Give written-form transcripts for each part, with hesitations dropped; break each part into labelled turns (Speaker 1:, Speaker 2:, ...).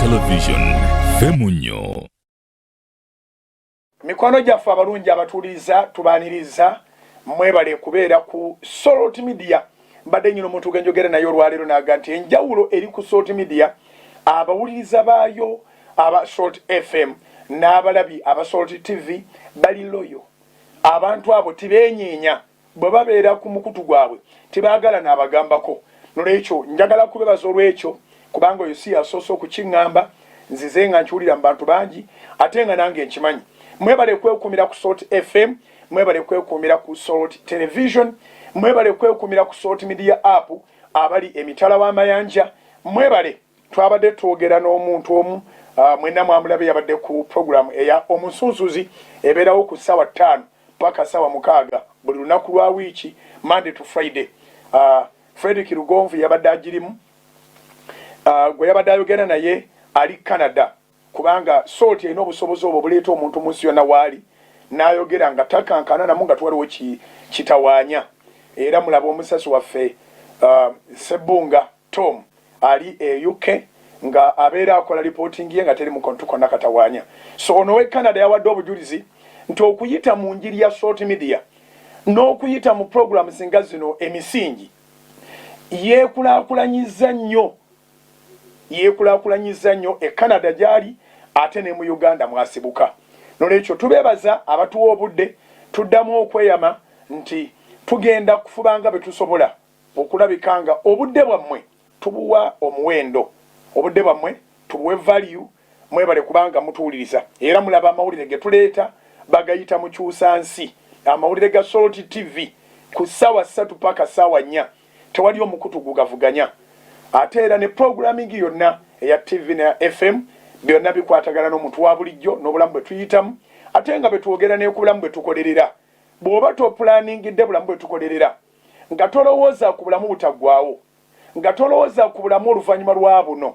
Speaker 1: Television Femunyo.
Speaker 2: Mikono gyaffe abalungi abatuliza tubaniriza mwebale kubeera ku Salt Media. Mbadde nyino omuntu genjogera nayo olwaleero naga nti enjawulo eri ku Salt Media abawuliriza baayo aba Salt FM n'abalabi aba Salt TV bali loyo. Abantu abo tibeenyeenya bwe babeera ku mukutu gwabwe tibaagala n'abagambako. Nolwekyo njagala kubebaza olwekyo kubanga oyo si asoose okukiŋŋamba nzize nga nkiwulira mu bantu bangi ate nga nange nkimanyi. Mwebale kwekuumira ku Salt FM, mwebale kwekuumira ku Salt Television, mwebale kwekuumira ku Salt Media app abali emitala w'amayanja. Mwebale twabadde twogera n'omuntu omu mwenna mwamulabe yabadde ku program eya omusunsuzi ebeerawo ku ssaawa 5 paka ssaawa 6 buli lunaku lwa wiiki Monday to Friday. Frederick Lugonvu yabadde agirimu gwe yabadde ayogera naye ali Canada kubanga Salt erina obusobozi obwo buleeta omuntu munsi yonna waali n'ayogera nga takankana namu nga twaliwo kitawaanya. Era mulaba omusasi waffe Sebunga Tom ali UK nga abeera akola reporting ye nga teri mu kontu konna katawaanya. So ono we Canada yawadde obujulizi nti okuyita mu njiri ya Salt Media n'okuyita mu programs nga zino emisingi yeekulaakulanyiza nnyo e Canada gyali ate ne mu Uganda mwasibuka. Nolwekyo tubeebaza abatuwa obudde tuddamu okweyama nti tugenda kufubanga bwe tusobola okulabika nga obudde bwammwe tubuwa omuwendo, obudde bwammwe tubuwe value. Mwebale kubanga mutuwuliriza era mulaba amawulire ge tuleeta bagayita mu kyusansi. Amawulire ga Salt TV ku ssaawa 3 paka ssaawa 4 tewali omukutu gugavuganya. Ate era ne programming yonna eya TV na FM byonna bikwatagana n'omuntu wa bulijjo n'obulamu bwe tuyitamu ate nga betwogera ne ku bulamu bwe tukolerera. Bw'oba toplaningidde bulamu bwe tukolerera nga tolowooza ku bulamu butaggwaawo, nga tolowooza ku bulamu oluvannyuma lwa buno,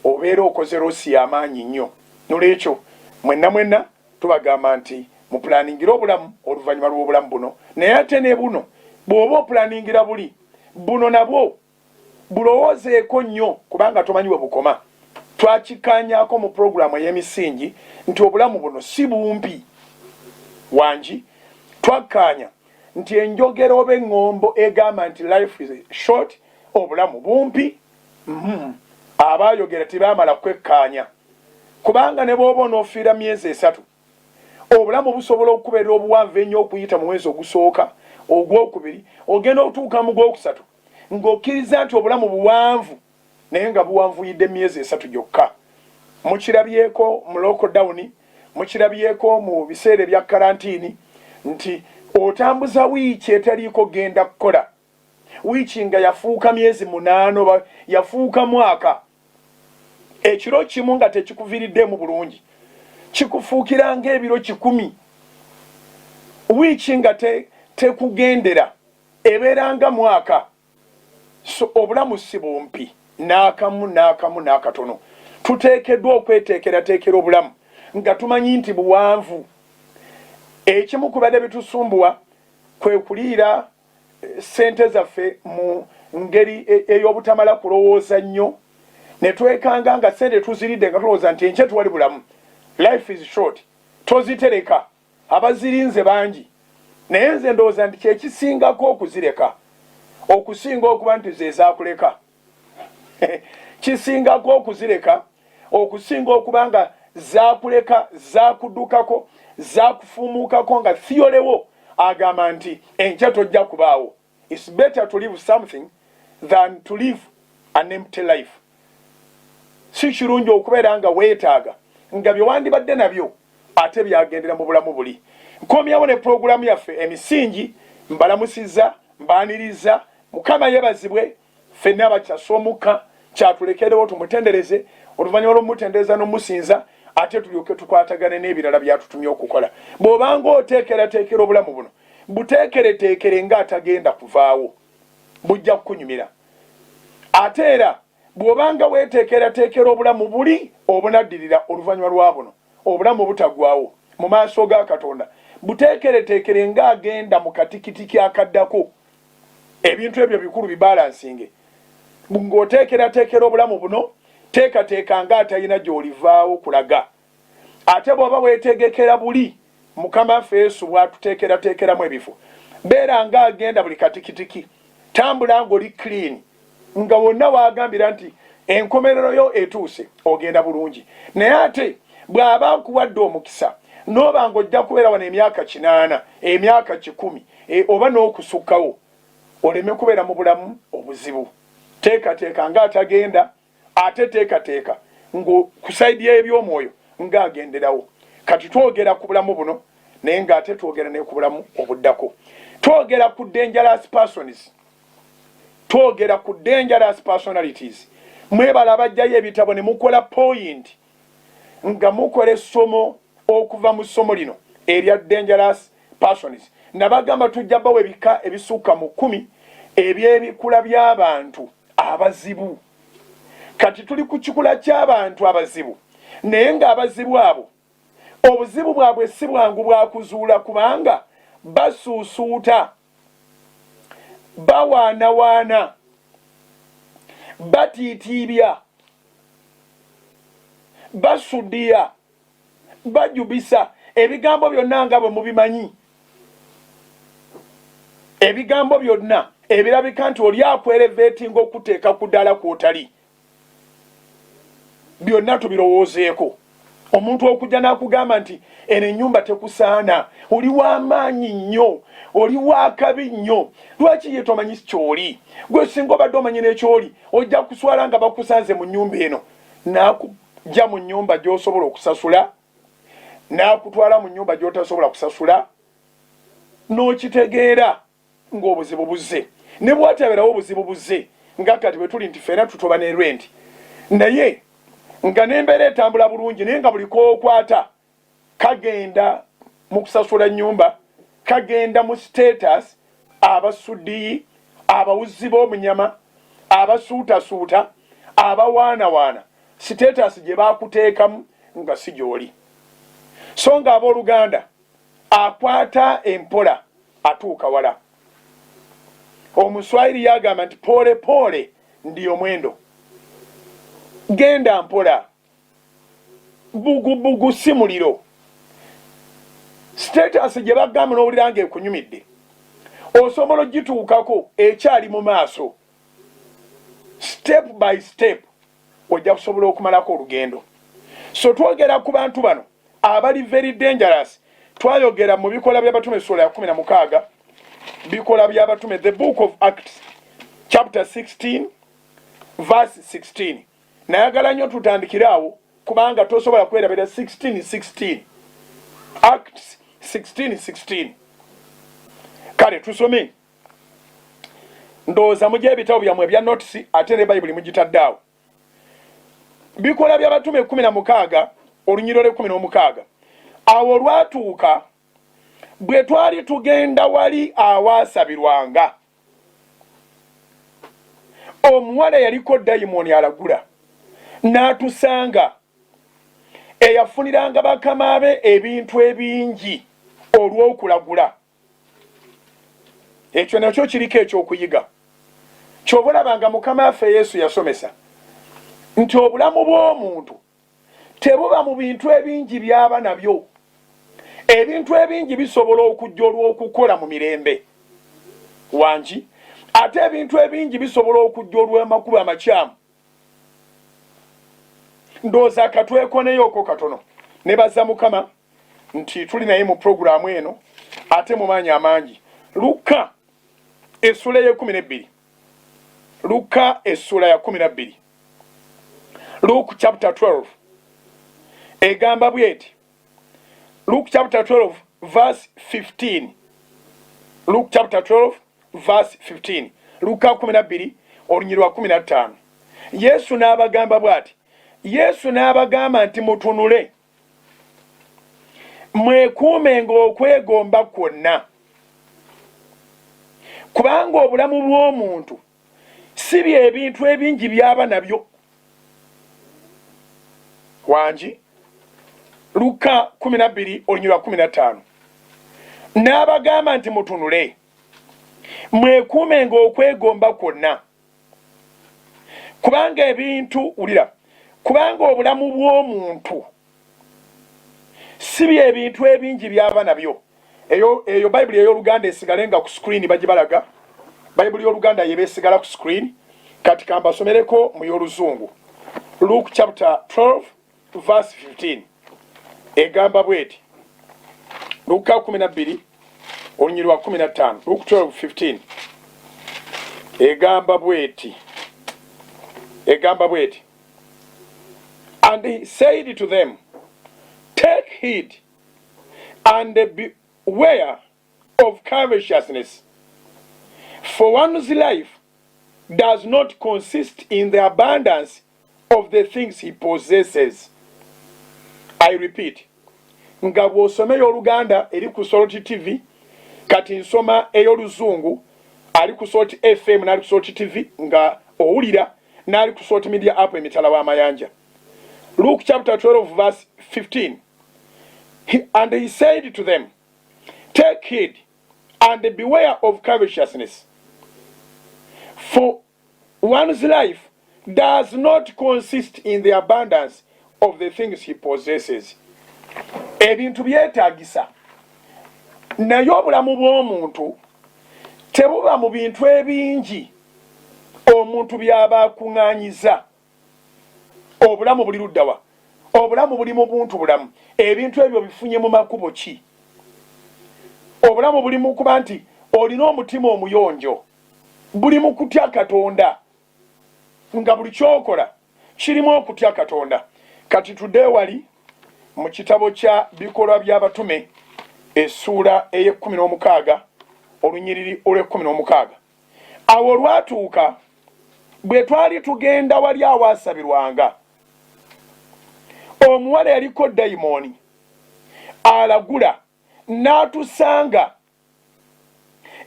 Speaker 2: obeera okoze loosi y'amaanyi nnyo. Nolwekyo mwenna tubagamba nti muplaningira obulamu oluvannyuma lw'obulamu buno, naye ate ne buno bw'oba oplaningira buli buno nabwo bulowoozeeko nnyo kubanga tomanyi bwe bukoma. Twakikaanyaako mu programu ey'emisingi nti obulamu buno si bumpi wangi. Twakkaanya nti enjogera oba eŋŋombo egamba nti life is short, obulamu bumpi. Abaayogera tibaamala kwekkaanya kubanga ne bw'oba onoofiira myezi 3 obulamu busobola okubeera obuwanvu ennyo okuyita mu mwezi ogusooka, ogwokubiri, ogenda otuuka mu gwokusatu ng'okkiriza nti obulamu buwanvu naye nga buwanvuyidde myezi 3 gyokka. Mukirabyeko mu lockdown, mukirabyeko mu biseera ebya karantiini nti otambuza wiiki etaliiko genda kukola, wiiki nga yafuuka myezi 8 oba yafuuka mwaka. Ekiro kimu nga tekikuviiriddemu bulungi kikufuukira ng'ebiro 10. Wiiki nga tekugendera ebeera nga mwaka. So obulamu si bumpi n'akatono. Tuteekeddwa okweteekerateekera obulamu nga tumanyi nti buwanvu. Ekimu ku bade bitusumbuwa kwe kuliira ssente zaffe mu ngeri ey'obutamala kulowooza nnyo ne twekanga nga ssente tuziridde nga tulowooza nti enkya tuwali bulamu. Life is short, tozitereka. Abazirinze bangi naye nze ndowooza nti kyekisingako okuzireka okusinga okuba nti ze zaakuleka. Kisingako okuzireka okusinga okuba nga zaakuleka, zaakuddukako, zaakufuumuukako nga Theolewo agamba nti enkya tojja kubaawo. It's better to live something than to live an empty life. Si kirungi okubeera nga weetaaga nga bye wandibadde nabyo ate byagendera mu bulamu buli. Nkomyawo ne programu yaffe emisingi. Mbalamusizza, mbaaniriza. Mukama yebazibwe, ffenna abakyasoomuka kyatulekerewo tumutendereze, oluvannyuma lw'omutendereza n'omusinza ate tulyoke tukwatagane n'ebirala byatutumye okukola. Bw'obanga oteekerateekera obulamu buno buteekereteekere ng'atagenda kuvaawo, bujja kukunyumira. Ate era bw'obanga weeteekerateekera obulamu buli obunaddirira oluvannyuma lwa buno obulamu butaggwaawo mu maaso ga Katonda, buteekereteekere ng'agenda mu katikitiki akaddako. Ebintu ebyo bikulu bibalansinge. Ng'oteekerateekera obulamu buno teeka nga atalina gy'olivaawo kulaga. Ate bw'oba weetegekera buli Mukama waffe Yesu bw'atuteekerateekeramu ebifo, beera nga agenda buli katikitiki, tambula ng'oli clean, nga wonna waagambira nti enkomerero yo etuuse, ogenda bulungi. Naye ate bw'aba akuwadde omukisa n'oba ng'ojja kubeera wano emyaka 8, emyaka 10, oba n'okusukkawo, oleme kubeera mu bulamu obuzibu. Teekateeka nga atagenda, ate teekateeka ku sayidi y'ebyomwoyo ng'agenderawo. Kati twogera ku bulamu buno, naye ng'ate twogera ne ku bulamu obuddako. Twogera ku dangerous persons, twogera ku dangerous personalities. Mwebala abajjayo ebitabo ne mukola point nga mukola essomo okuva mu ssomo lino erya dangerous persons. Nabagamba tujja bawa ebika ebisukka mu 10 eby'ebikula by'abantu abazibu. Kati tuli ku kikula ky'abantu abazibu, naye ng'abazibu abo obuzibu bwabwe si bwangu bwa kuzuula, kubanga basuusuuta, bawaanawaana, batiitiibya, basuddiya, bajubisa. Ebigambo byonna nga bwe mubimanyi, ebigambo byonna ebirabika nti oli akwereveetinga okuteeka ku ddala kw'otali, byonna tubirowoozeeko. Omuntu okujja n'akugamba nti eno ennyumba tekusaana, oli w'amaanyi nnyo, oli w'akabi nnyo, lwaki ye tomanyi ky'oli? Gwe singa obadde omanyi n'ekyoli, ojja kuswala nga bakusanze mu nnyumba eno, n'akujja mu nnyumba gy'osobola okusasula, n'akutwala mu nnyumba gy'otasobola kusasula, n'okitegeera ng'obuzibu buzze. Ne bw'ataberawo obuzibu buzze, nga kati bwe tuli nti ffenna tutoba ne rent, naye nga n'embeera etambula bulungi, naye nga buli kookwata kagenda mu kusasula nnyumba, kagenda mu status, abasuddiyi, abawuzi b'omunyama, abasuutasuuta, abawaanawaana, status gye baakuteekamu nga si gy'oli. So nga abooluganda akwata empola atuuka wala. Omuswayiri yagamba nti pole pole ndiyo mwendo. Genda mpola, bugu bugu si muliro. Status gye bagamba n'owulira ng'ekunyumidde, osobola ogituukako ekyali mu maaso. Step by step ojja kusobola okumalako olugendo. So twogera ku bantu bano abali very dangerous. Twayogera mu bikola by'abatume sura ya 16, bikola by'abatume, the book of Acts chapter 16 verse 16. Nayagala nnyo tutandikire awo kubanga tosobola kwerabira 16:16. Acts 16:16. Kale tusome. Ndowooza mujja ebitabo byammwe ebya notisi ate ne Bayibuli mugitadde awo. Bikola by'abatume 16 olunyiriro 16. Awo lwatuuka bwe twali tugenda wali awaasabirwanga, omuwala yaliko dayimooni alagula, n'atusanga, eyafuniranga bakama be ebintu ebingi olw'okulagula. Ekyo nakyo kiriko ekyokuyiga. Ky'oba olabanga Mukama waffe Yesu yasomesa nti obulamu bw'omuntu tebuba mu bintu ebingi by'aba nabyo. Ebintu ebingi bisobola okujja olw'okukola mu mirembe wangi, ate ebintu ebingi bisobola okujja olw'amakubo amakyamu. Ndowooza katwekoneyooko katono ne bazza Mukama nti tuli naye mu puroguramu eno ate mu maanyi amangi. Luka essula ya 12. Luka essula ya 12. Luke chapter 12. Egamba bweti. Luke chapter 12 verse 15. Luke chapter 12 verse 15. Luka 12 olunyiriro 15. Yesu n'abagamba bwati. Yesu n'abagamba nti mutunule, mwekuumenga okwegomba kwonna, kubanga obulamu bw'omuntu si by'ebintu ebingi by'aba nabyo wangi. Luka 12 olunyiriro 15. N'abagamba nti mutunule, mwekuumenga okwegomba kwonna, kubanga ebintu, ulira, kubanga obulamu bw'omuntu si bye bintu ebingi byaba nabyo. Eyo Bayibuli ey'Oluganda esigale nga ku screen bagibalaga. Bayibuli y'Oluganda yebe esigala ku screen. Kati kambasomereko mu y'Oluzungu. Luke chapter 12 verse 15. Egamba bweti. Luka 12 olunyiri lwa 15. Luke 12:15. Egamba bweti. And he said to them, take heed and beware of covetousness, for one's life does not consist in the abundance of the things he possesses. I repeat, nga bw'osoma ey'Oluganda eri ku Soroti TV, kati nsoma ey'Oluzungu ali ku Soroti FM n'ali ku Soroti TV nga owulira n'ali ku Soroti Media app emitala w'amayanja. Luke chapter 12 verse 15. And he said to them, take heed and beware of covetousness, for one's life does not consist in the abundance of the things he possesses. Ebintu byetaagisa, naye obulamu bw'omuntu tebuba mu bintu ebingi omuntu byaba akuŋŋaanyiza. Obulamu buli luddawa? Obulamu buli mu buntu bulamu. Ebintu ebyo bifunye mu makubo ki? Obulamu buli mu kuba nti olina omutima omuyonjo, buli mu kutya Katonda, nga buli kyokola kirimu okutya Katonda. Kati tudde wali mu kitabo kya bikolwa by'abatume essuula ey'16 olunyiriri olw'16. Awo olwatuuka bwe twali tugenda wali awaasabirwanga, omuwala yaliko dayimooni alagula n'atusanga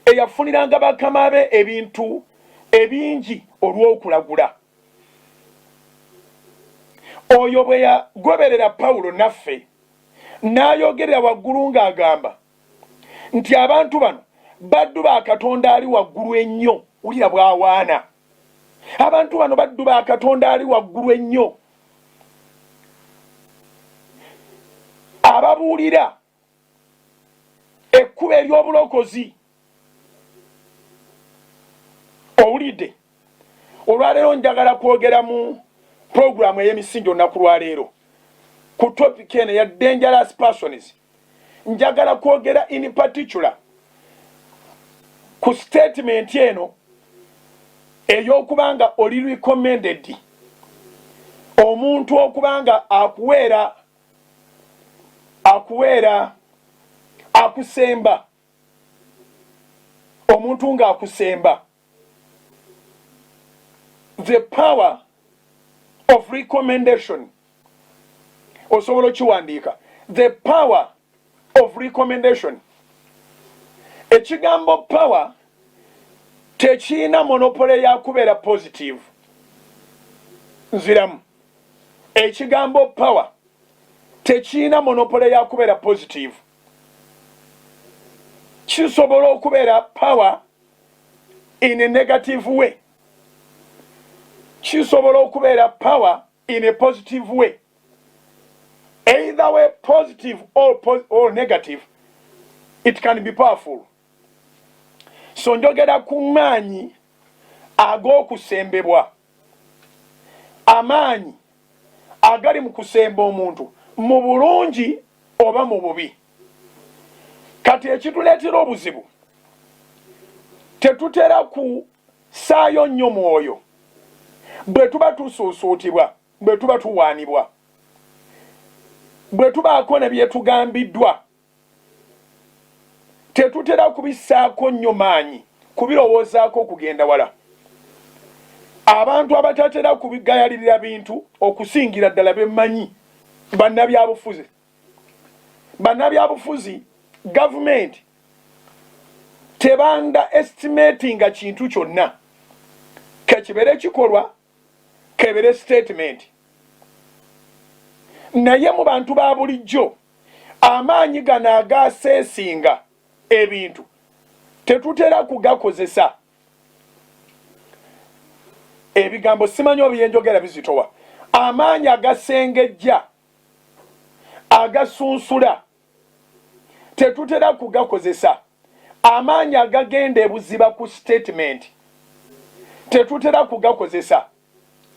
Speaker 2: eyafuniranga bakama be ebintu ebingi olw'okulagula. Oyo bwe yagoberera Pawulo naffe n'ayogerera waggulu ng'agamba nti abantu bano baddu ba Katonda ali waggulu ennyo. Wulira bw'awaana. Abantu bano baddu ba Katonda ali waggulu ennyo, ababuulira ekkubo ery'obulokozi. Owulidde? Olwaleero njagala kwogera mu programu ey'emisingi olunaku lwaleero ku topic eno ya dangerous persons. Njagala kwogera in particular ku statement eno ey'okubanga oli recommended omuntu okubanga akusemba, omuntu nga akusemba. The power of recommendation. Osobola kiwandiika. The power of recommendation. Ekigambo power tekiina monopole ya kubeera positive. Nziramu. Ekigambo power tekiina monopole ya kubeera positive. Kisobola okubeera power in a negative way. Kisobola okubeera power in a positive way. Either way, positive or negative, it can be powerful. So njogera ku maanyi ag'okusembebwa, amaanyi agali mu kusemba omuntu mu bulungi oba mu bubi. Kati ekituleetera obuzibu, tetutera kusaayo nnyo mwoyo bwe tuba tusuusuutibwa, bwe tuba tuwaanibwa, bwe tubaako ne byetugambiddwa. Tetutera kubissaako nnyo maanyi kubirowoozaako okugenda wala. Abantu abatatera kubigayalirira bintu okusingira ddala bemmanyi bannabyabufuzi. Bannabyabufuzi, gavumenti tebanda estimatinga kintu kyonna. Kekibere kikolwa, kebere statement. Naye mu bantu ba bulijjo amaanyi gano agaaseesinga ebintu tetutera kugakozesa. Ebigambo simanyi obiyenjogera bizitowa. amaanyi agasengejja agasunsula tetutera kugakozesa. Amaanyi agagenda ebuziba ku statement tetutera kugakozesa.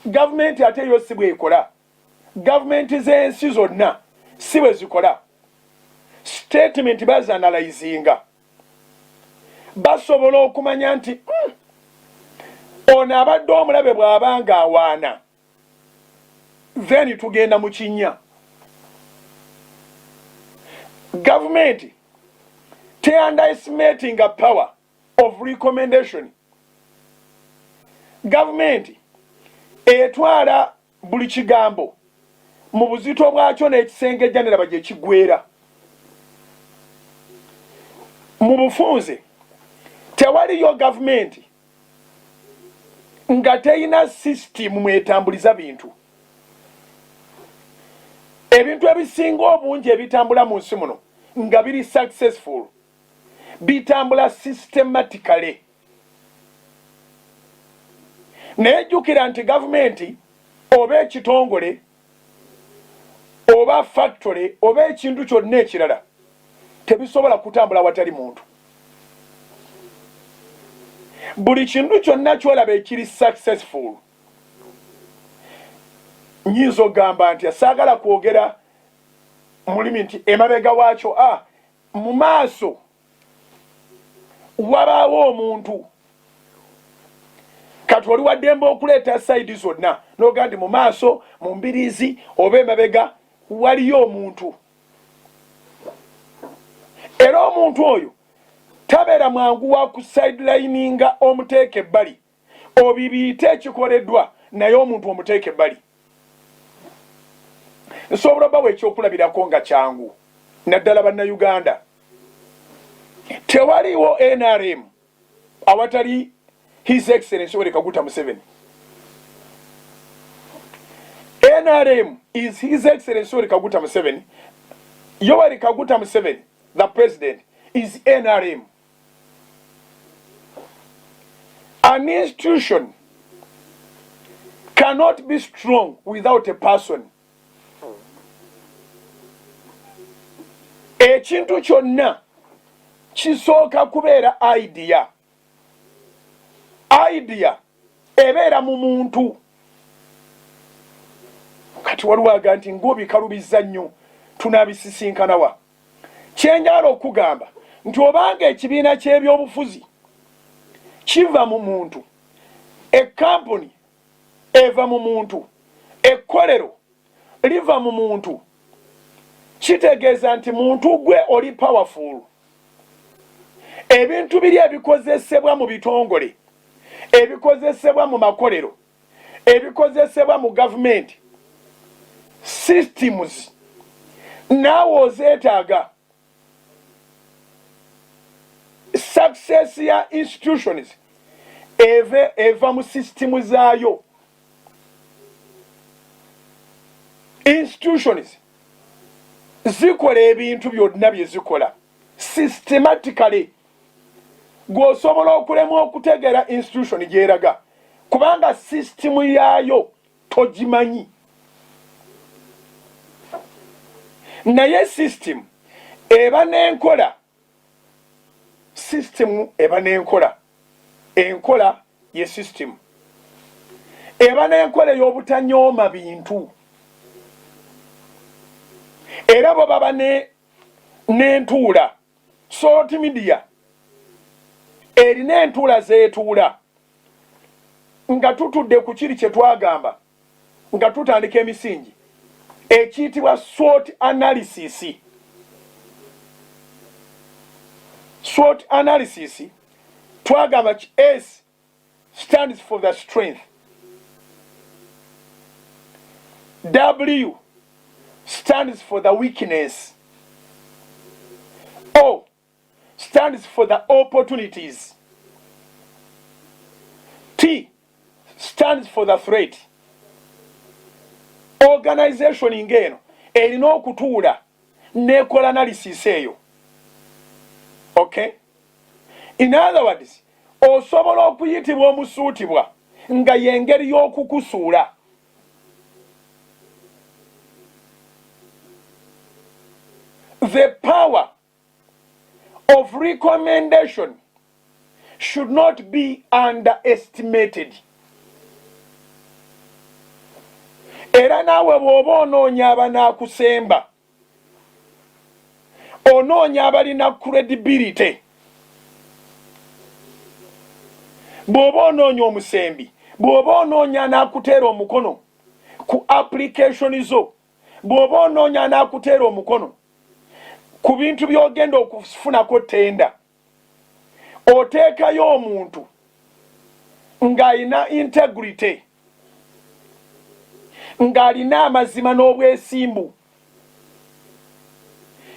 Speaker 2: Gavumenti ate yo si bw'ekola. Gavumenti z'ensi zonna si bwe zikola. Statement bazanalizinga. Basobola okumanya nti ono abadde omulabe bw'abanga awaana then tugenda mu kinnya. Government underestimating a power of recommendation. Government etwala buli kigambo mu buzito bwakyo n'ekisengejja ne laba gye kigwera. Mu bufunze tewaliyo gavumenti nga teyina system mwetambuliza bintu. Ebintu ebisinga obungi ebitambula mu nsi muno nga biri successful bitambula systematically. Nejjukira nti gavumenti oba ekitongole oba factory oba ekintu kyonna ekirala tebisobola kutambula watali muntu. Buli kintu kyonna kyolaba ekiri successful nyinza ogamba nti saagala kwogera mulimi nti emabega waakyo mu maaso wabaawo omuntu kati oli waddembe okuleeta saidi zonna n'oga nti mu maaso mu mbiriizi oba emabega waliyo omuntu. Era omuntu oyo tabeera mwangu wa ku sidelininga omuteeka ebbali obibiite ekikoleddwa naye omuntu omuteeka ebbali. Nsobola bawa ekyokulabirako nga kyangu naddala bannayuganda. Tewaliwo NRM awatali His Excellency Yoweri Kaguta Museveni. NRM is His Excellency Yoweri Kaguta Museveni. Yoweri Kaguta Museveni, the president, is NRM. An institution cannot be strong without a person. Ekintu kyonna kisooka kubeera idea. Idea ebeera mu muntu. Kati waliwo aga nti ng'obikalubiza nnyo tunaabisisinkanawa. Kyenjala okugamba nti obanga ekibiina ky'ebyobufuzi kiva mu muntu, ekampuni eva mu muntu, ekkolero liva mu muntu, kitegeeza nti muntu gwe oli powerful. Ebintu biri ebikozesebwa mu bitongole, ebikozesebwa mu makolero, ebikozesebwa mu gavumenti, systems naawe ozeetaaga. Success ya institutions eva mu system zaayo. Institutions zikola ebintu byonna bye zikola systematically. Gw'osobola okulemwa okutegeera institution gyeraga kubanga system yaayo togimanyi. Naye system eba n'enkola. System eba n'enkola. Enkola ye system. Eba n'enkola y'obutanyooma bintu. Era bo baba n'entuula. Sort media erina entuula zeetuula nga tutudde ku kiri kye twagamba nga tutandika emisingi ekiyitibwa SWOT analysis. SWOT analysis twagamba S stands for the strength, W stands for the weakness, O stands for the opportunities, T stands for the threat. Organization ngeno erina okutuula n'ekola analysis eyo. Okay? In other words, osobola okuyitibwa omusuutibwa nga y'engeri y'okukusuula. The power of recommendation should not be underestimated. Era nawe bw'oba onoonya abanaakusemba, onoonya abalina credibility, bw'oba onoonya omusembi, bw'oba onoonya anaakuteera omukono ku application zo, bw'oba onoonya anaakuteera omukono ku bintu by'ogenda okufunako tenda, oteekayo omuntu ng'alina integrity, ng'alina amazima n'obwesimbu.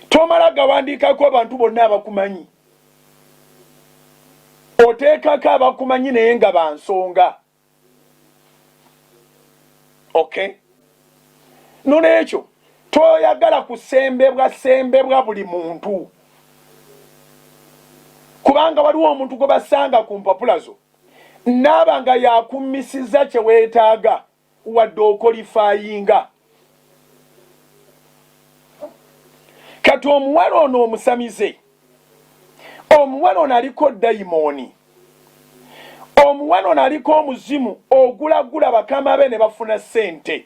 Speaker 2: Tomala gawandiikako abantu bonna abakumanyi, oteekako abakumanyi naye nga bansonga. Okay? N'olwekyo toyagala kusembebwa buli muntu, kubanga waliwo omuntu gwe basanga ku mpapula zo naaba nga yakummisiza kye weetaaga wadde okolifayinga. Kati omuwala ono omusamize, omuwala ono aliko dayimooni, omuwala ono aliko omuzimu ogulagula bakama be ne bafuna ssente.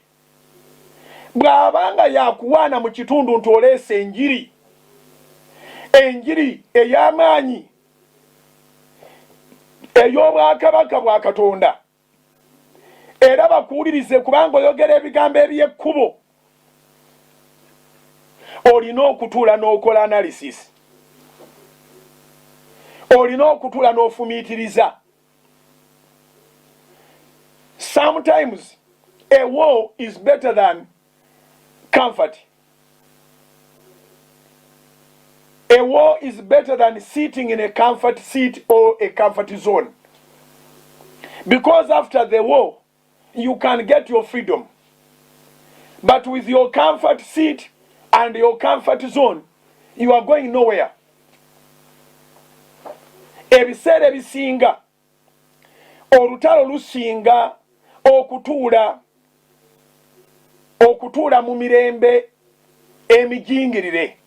Speaker 2: Bw'abanga yakuwaana mu kitundu nti oleese enjiri, enjiri ey'amaanyi ey'obwakabaka bwa Katonda, era bakuwulirize kubanga oyogera ebigambo eby'ekkubo, olina okutuula n'okola analysis, olina okutuula n'ofumiitiriza. Sometimes a war is better than comfort. A war is better than sitting in a comfort seat or a comfort zone. Because after the war, you can get your freedom. But with your comfort seat and your comfort zone, you are going nowhere. Ebiseera ebisinga, olutalo lusinga okutuula mu mirembe emijingirire.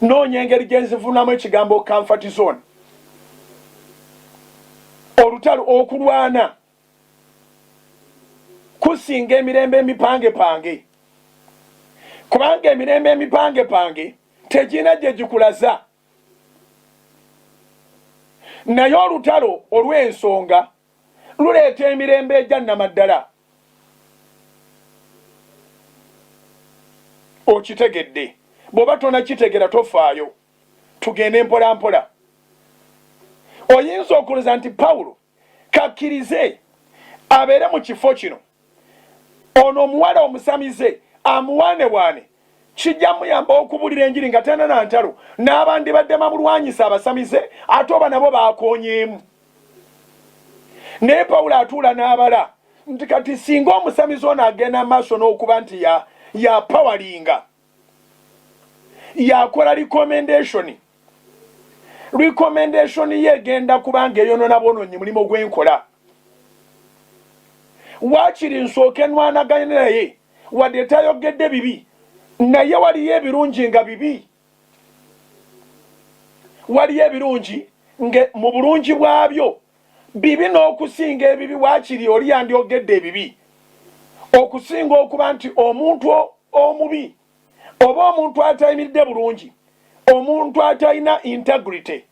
Speaker 2: Noonya engeri gye nzivunamu ekigambo comfort zone. Olutalo okulwana kusinga emirembe emipangepange, kubanga emirembe emipangepange tegina gye gikulaza. Naye olutalo olw'ensonga luleeta emirembe egya nnamaddala. Okitegedde? Bw'oba tonakitegera tofaayo, tugende mpola mpola. Oyinza okulowooza nti Pawulo kakkirize abeere mu kifo kino, ono omuwala omusamize amuwaanebwane, kijja muyamba okubulira enjiri nga tana na ntalo, n'abandi badde bamulwanyisa abasamize, ate oba nabo baakoonyeemu. Naye Pawulo atuula n'abala nti kati singa omusamize ono agenda maaso n'okuba nti ya pawalinga, yakola recommendation ye egenda kubanga eyonoona bwonoonyi mulimu gw'enkola. Waakiri nsooke nwanaganye naye wadde tayogedde bibi, naye waliyo ebirungi nga bibi. Waliyo ebirungi mu bulungi bwabyo bibi n'okusinga ebibi. Waakiri oli yandyogedde ebibi okusinga okuba nti omuntu omubi oba omuntu atayimiridde bulungi, omuntu atalina integrity,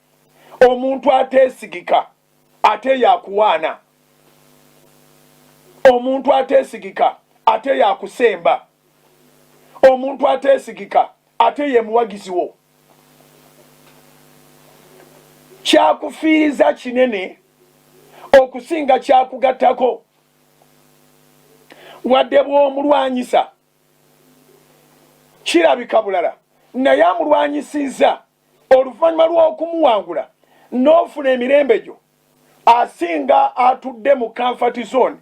Speaker 2: omuntu ateesigika ate yakuwaana, omuntu ateesigika ate yakusemba, omuntu ateesigika ate ye muwagizi wo. Kyakufiiriza kinene okusinga kyakugattako. Wadde bw'omulwanyisa kirabika bulala, naye amulwanyisizza, oluvannyuma lw'okumuwangula n'ofuna emirembe gyo, asinga atudde mu comfort zone,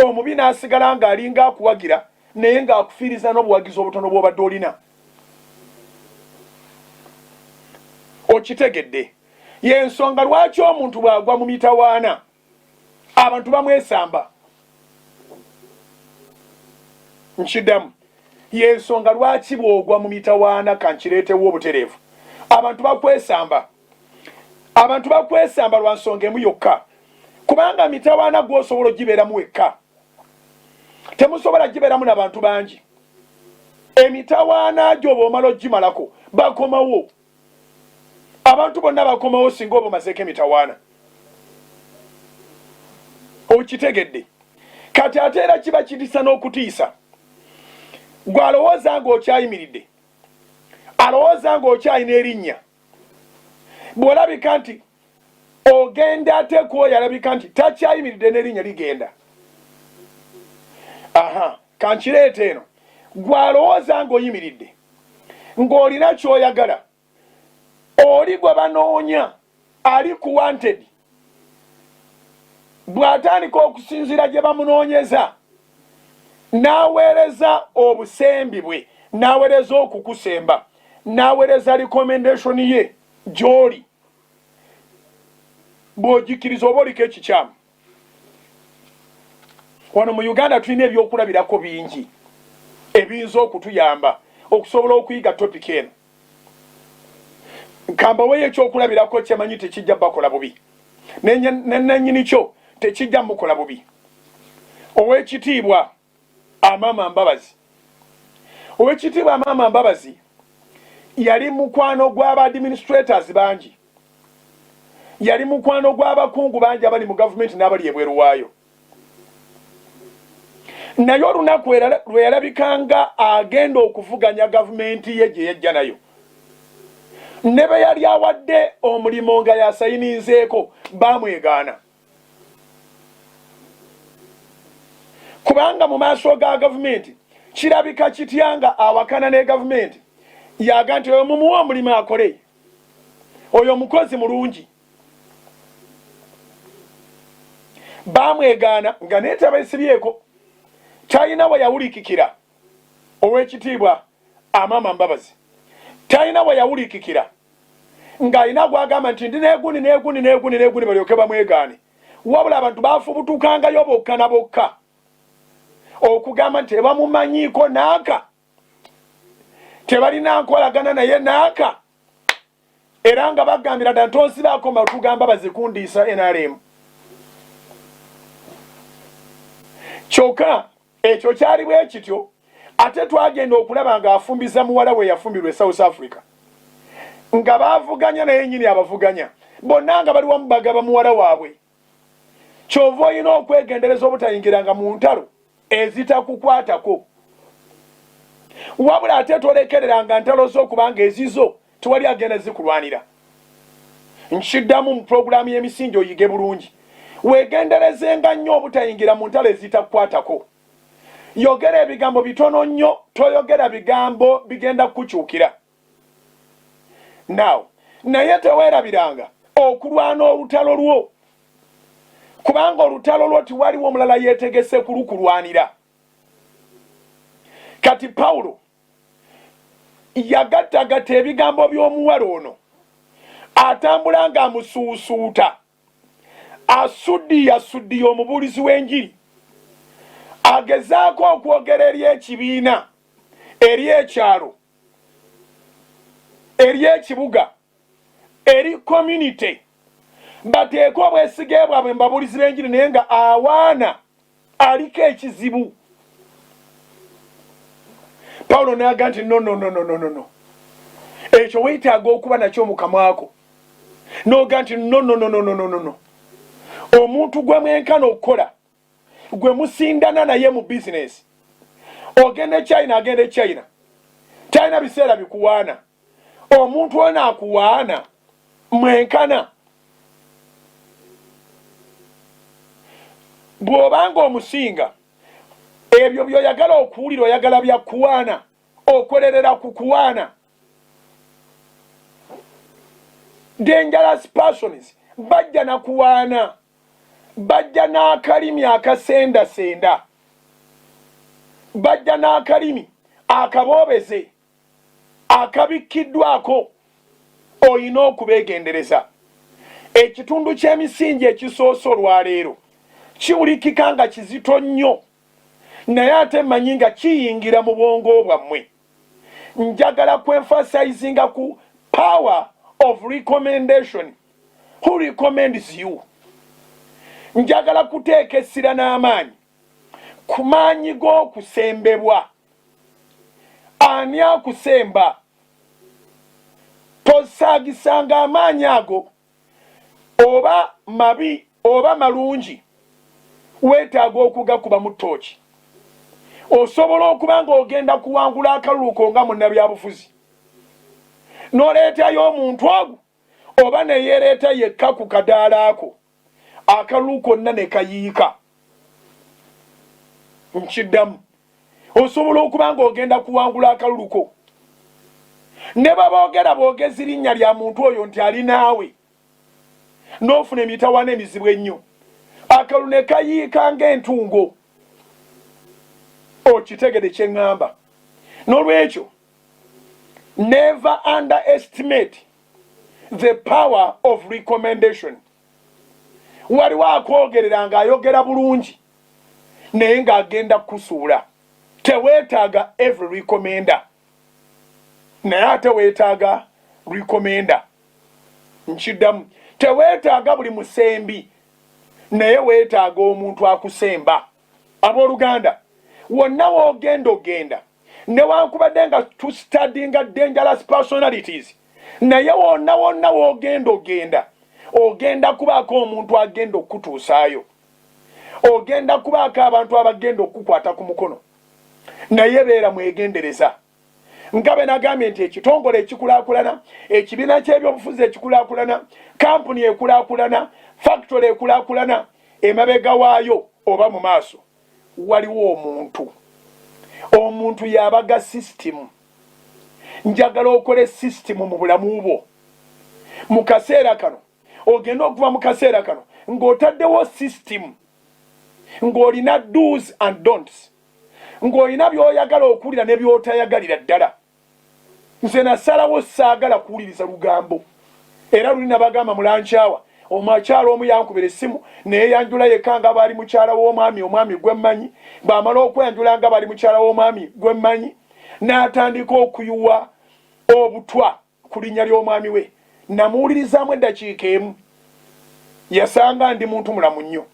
Speaker 2: omubi n'asigala ng'alinga akuwagira naye ng'akufiiriza n'obuwagizi obutono bw'obadde olina. Okitegedde? Y'ensonga lwaki omuntu bw'agwa mu mitawaana abantu bamwesamba. Nkiddamu, yensonga lwaki bwogwa mu mitawaana kankireetewo obutereevu. Abantu bakwesamba lwa nsonga emu yokka, kubanga mitawaana gw'osobola ogibeeramu wekka, temusobola gibeeramu n'abantu bangi. Emitawaana gyo bw'omala ogimalako bakomawo, abantu bonna bakomawo singa oba omazeeko emitawaana. Okitegedde? Kati ate era kiba kitiisa n'okutiisa. Gwe alowooza ng'okyayimiridde, alowooza ng'okyalina erinnya, bw'olabika nti ogenda ate kwoyo alabika nti takyayimiridde n'erinnya ligenda. Kankireete eno. Gwe alowooza ng'oyimiridde, ng'olina ky'oyagala, oli gwe banoonya, ali ku wanted, bw'atandika okusinziira gye bamunoonyeza, n'aweereza obusembi bwe, n'aweereza okukusemba, n'aweereza recommendation ye gy'oli, bw'ogikkiriza oba oliko ekikyamu. Wano mu Uganda tulina ebyokulabirako bingi ebiyinza okutuyamba okusobola okuyiga topic eno. Kambaweyo ekyokulabirako kyemanyi tekijja bakola bubi, nennyini kyo tekijja mukola bubi. Oweekitiibwa Amaama Mbabazi. Oweekitiibwa Amaama Mbabazi yali mukwano gw'aba administrators bangi, yali mukwano gw'abakungu bangi abali mu gavumenti n'abali ebweru waayo. Naye olunaku lwe yalabikanga agenda okuvuganya gavumenti ye gye yajja nayo, ne be yali awadde omulimu nga yasayininzeeko baamwegaana. Kubanga mu maaso ga gavumenti kirabika kitya nga awakana ne gavumenti, yaga nti oyo mumuwa omulimu akole, oyo mukozi mulungi. Baamwegaana nga naye tabeesibyeko, talina we yawulikikira. Oweekitiibwa Amaama Mbabazi talina we yawulikikira ng'alina gwagamba nti ndi neeguni balyoke bamwegaane, wabula abantu baafubutukangayo bokka na bokka okugamba nti tebamumanyiiko naaka, tebalina nkolagana naye naaka, era nga bagambira ddala tonsibaako matugamba bazikundiisa NRM. Kyokka ekyo kyali bwe kityo, ate twagenda okulaba ng'afumbiza muwala we yafumbirwa e South Africa, nga baavuganya naye nnyini abavuganya bonna nga bali wamu bagaba muwala waabwe. Kyova olina okwegendereza obutayingiranga mu ntalo ezitakukwatako, wabula ate tolekereranga ntalo zo kubanga ezizo tewali agenda zikulwanira. Nkiddamu mu pulogulaamu y'emisingi oyige bulungi, weegenderezenga nnyo obutayingira mu ntalo ezitakukwatako. Yogera ebigambo bitono nnyo, toyogera bigambo bigenda kukukyukira. Naye teweerabiranga okulwana olutalo lwo, kubanga olutalo lwo tiwaliwo omulala yeetegese kulukulwanira. Kati Pawulo yagattagatta ebigambo by'omuwala ono, atambula ng'amusuusuuta, asuddiya omubuulizi w'enjiri, agezaako okwogera eri ekibiina, eri ekyalo, eri ekibuga, eri community, bateeke obwesige bwabwe mbabuulizi b'enjiri, naye nga awaana aliko ekizibu. Pawulo n'aga nti no, ekyo weetaaga okuba nakyo mu kamwako. N'oga nti no, omuntu gwe mwenkana okukola, gwe musindana naye mu bizinesi, ogende China agende China, talina biseera bikuwaana, omuntu ono akuwaana, mwenkana. Bw'obanga omusinga, ebyo by'oyagala okuwulira oyagala bya kuwaana, okolerera ku kuwaana. Dangerous persons bajja na kuwaana, bajja n'akalimi akasendasenda, bajja n'akalimi akaboobeze akabikkiddwako. Oyina okubeegendereza. Ekitundu ky'emisingi ekisoose olwaleero kiwulikika nga kizito nnyo, naye ate mmanyi nga kiyingira mu bwongo bwammwe. Njagala kwemphasizinga ku power of recommendation. Who recommends you? Njagala kuteeka essira n'amaanyi ku maanyi g'okusembebwa. Ani akusemba? Tosaagisanga amaanyi ago oba mabi oba malungi weetaaga okugakuba mu ttooki. Osobola okuba ng'ogenda kuwangula akaluluko nga munnabyabufuzi n'oleetayo omuntu ogwo oba ne yeereeta yekka ku kadaala ako akalulu konna ne kayiika. Nkiddamu, osobola okuba ng'ogenda kuwangula akaluluko ne baboogera boogezi linnya lya muntu oyo nti ali naawe n'ofuna emitawaana emizibu ennyo, akalulu ne kayiika ng'entungo. Okitegede kye ŋŋamba. N'olwekyo never underestimate the power of recommendation. Waliwo akwogerera ng'ayogera bulungi naye ng'agenda kusuula. Teweetaaga every recommender, naye ate weetaaga recommender. Nkiddamu, teweetaaga buli musembi naye weetaaga omuntu akusemba. Abooluganda, wonna woogenda ogenda newankubadde nga tustudyinga dangerous personalities, naye wonna woogenda ogenda kubaako omuntu agenda okutuusaayo, ogenda kubaako abantu abagenda okukwata ku mukono. Naye beera mwegendereza. Nga bwe nagambye nti ekitongole ekikulaakulana, ekibiina ky'ebyobufuzi ekikulaakulana, kampuni ekulaakulana, factory ekulaakulana, emabega waayo oba mu maaso waliwo omuntu yabaga system. Njagala okole system mu bulamu bwo. Mu kaseera kano ogenda okuva mu kaseera kano ng'otaddewo system, ng'olina do's and don'ts, ng'olina by'oyagala okuwulira ne by'otayagalira ddala. Nze nasalawo saagala kuwuliriza lugambo, era luli nabagamba mulankyawa omukyala omu yankubira essimu naye yanjula yekka nga bali mukyala w'omwami gwe mmanyi. Bamala okweyanjula nga bali mukyala w'omwami gwe mmanyi, n'atandika okuyuwa obutwa ku linnya ly'omwami we. Namuwulirizaamu eddakiika emu, yasanga ndi muntu mulamu nnyo.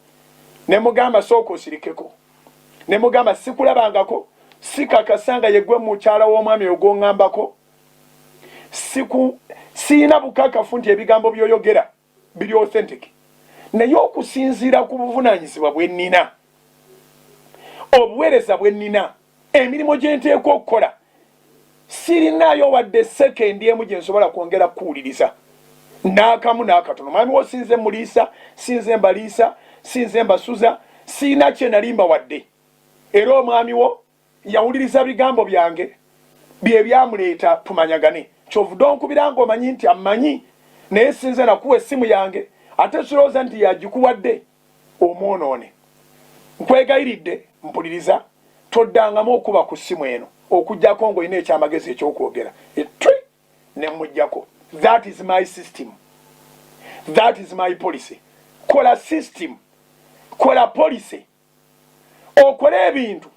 Speaker 2: Ne mugamba sooka osirikeko, ne mugamba sikulabangako, sikakasanga yegwe mukyala w'omwami ogw'oŋŋambako. Siina bukakafu nti ebigambo by'oyogera biri authentic, naye okusinziira ku buvunaanyizibwa bwe nnina, obuweereza bwe nnina, emirimu gye nteekwa okukola, sirinaayo wadde sekendi emu gye nsobola kwongera kuwuliriza n'akamu n'akatono. Mwami wo sinze muliisa, sinze mbaliisa, sinze mbasuza, siina kye nalimba wadde. Era omwami wo yawuliriza bigambo byange bye byamuleeta tumanyagane. Kyovudde onkubira ng'omanyi nti ammanyi, naye sinze nakuwa essimu yange ate kirowooza nti yagikuwadde omwonoone. Nkwegayiridde, mpuliriza, toddangamu okuba ku ssimu eno okuggyako ng'olina ekyamagezi ekyokwogera etwi ne mujjako. That is my system, that is my policy. Kola system, kola policy, okole ebintu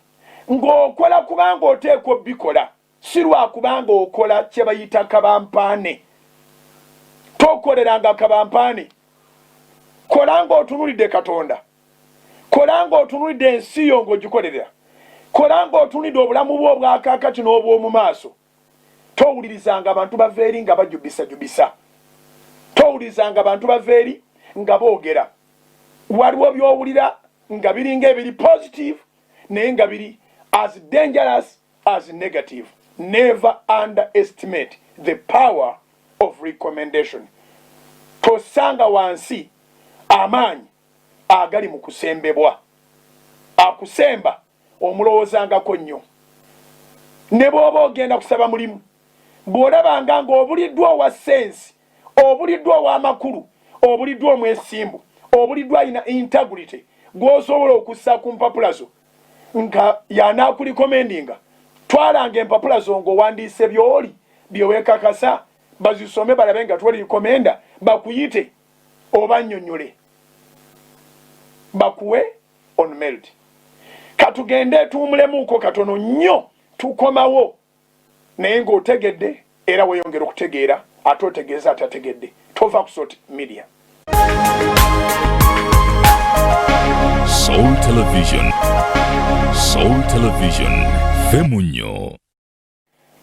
Speaker 2: ng'okola kubanga oteekwa obbikola, si lwakubanga okola kye bayita kabampaane. Tokoleranga kabampaane. Kola ng'otunuulidde Katonda, kola ng'otunuulidde ensi yo ng'ogikolerera, kola ng'otunuulidde obulamu bwo obwakaakati n'obw'omu maaso. Towulirizanga abantu bava eri nga bajubisa, towulirizanga abantu bava eri nga boogera. Waliwo by'owulira nga biringa ebiri positive naye nga biri as dangerous as negative. Never underestimate the power of recommendation. Tosanga wansi amaanyi agali mu kusembebwa. Akusemba omulowoozangako nnyo. Ne bw'oba ogenda kusaba mulimu, bw'olabanga ng'obuliddwa owa sensi, obuliddwa ow'amakulu, obuliddwa omwesimbu, obuliddwa alina integrity gw'osobola okussa ku mpapula zo nga y'anaakulikomendinga, twalanga empapula zo ng'owandiise by'oli bye-weekakasa, bazisome balabe nga twolikomenda, bakuyite oba nnyonnyole, bakuwe on merit. katugende tuumulemuuko katono nnyo tukomawo naye ng'otegedde era weeyongera okutegeera ate otegeeza atategedde tova ku Salt Media.
Speaker 1: Soul Television. Soul Television. Femunyo.